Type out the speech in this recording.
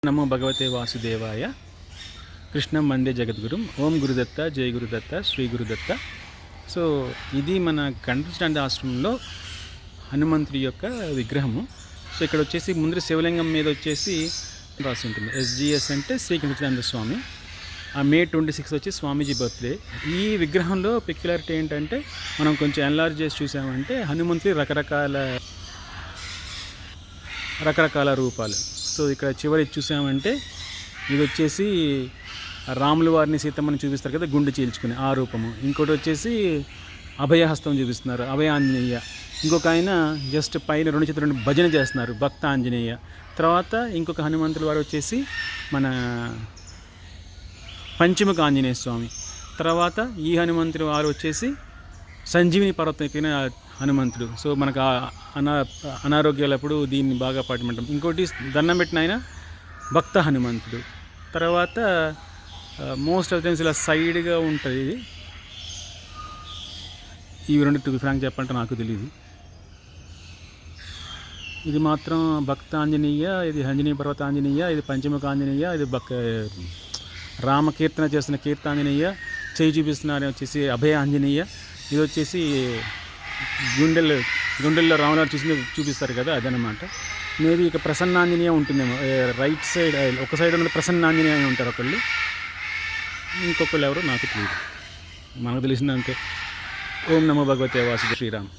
నమో భగవతే వాసుదేవాయ. కృష్ణం వందే జగద్గురుం. ఓం గురుదత్త, జయ గురుదత్త, శ్రీ గురుదత్త. సో ఇది మన కంఠస్టాండ ఆశ్రమంలో హనుమంతుడి యొక్క విగ్రహము. సో ఇక్కడ వచ్చేసి ముందు శివలింగం మీద వచ్చేసి రాసి ఉంటుంది ఎస్జిఎస్ అంటే శ్రీ కంఠస్టాండ స్వామి. ఆ May 26 వచ్చి స్వామీజీ బర్త్డే. ఈ విగ్రహంలో పెక్యులారిటీ ఏంటంటే మనం కొంచెం ఎన్లార్జ్ చేసి చూసామంటే హనుమంతుడి రకరకాల రూపాలు. సో ఇక్కడ చివరి చూసామంటే ఇది వచ్చేసి రాముల వారిని సీతమ్మని చూపిస్తారు కదా, గుండె చీల్చుకుని ఆ రూపము. ఇంకోటి వచ్చేసి అభయహస్తం చూపిస్తున్నారు, అభయ ఆంజనేయ. ఇంకొక ఆయన జస్ట్ పైన రెండు చేతులు భజన చేస్తున్నారు, భక్త ఆంజనేయ. తర్వాత ఇంకొక హనుమంతుల వారు వచ్చేసి మన పంచముఖ ఆంజనేయ స్వామి. తర్వాత ఈ హనుమంతుడి వారు వచ్చేసి సంజీవిని పర్వతం ఎక్కిన హనుమంతుడు. సో మనకు అనారోగ్యాలప్పుడు దీన్ని బాగా పాటిమంటాం. ఇంకోటి దండం పెట్టిన ఆయన భక్త హనుమంతుడు. తర్వాత మోస్ట్ ఆఫ్ టైమ్స్ ఇలా సైడ్గా ఉంటుంది. ఇవి రెండు ఫ్రాంక్ చెప్పంటే నాకు తెలియదు. ఇది మాత్రం భక్త ఆంజనేయ, ఇది ఆంజనేయ పర్వత ఆంజనేయ, ఇది పంచముఖ ఆంజనేయ, ఇది రామకీర్తన చేస్తున్న కీర్తాంజనేయ, చేయి చూపిస్తున్నారు వచ్చేసి అభయ ఆంజనేయ. ఇది వచ్చేసి గుండెల్లో రాములారు చూపిస్తారు కదా, అదనమాట. మేబీ ఇక ప్రసన్నాంజనేయ ఉంటుందేమో, రైట్ సైడ్ ఒక సైడ్ ఉన్న ప్రసన్నాంజనేయ అని ఉంటారు ఒకళ్ళు, ఇంకొకళ్ళు ఎవరు నాకు తెలియదు. మనకు తెలిసిందంతే. ఓం నమో భగవతే వాసుదేవ శ్రీరామ్.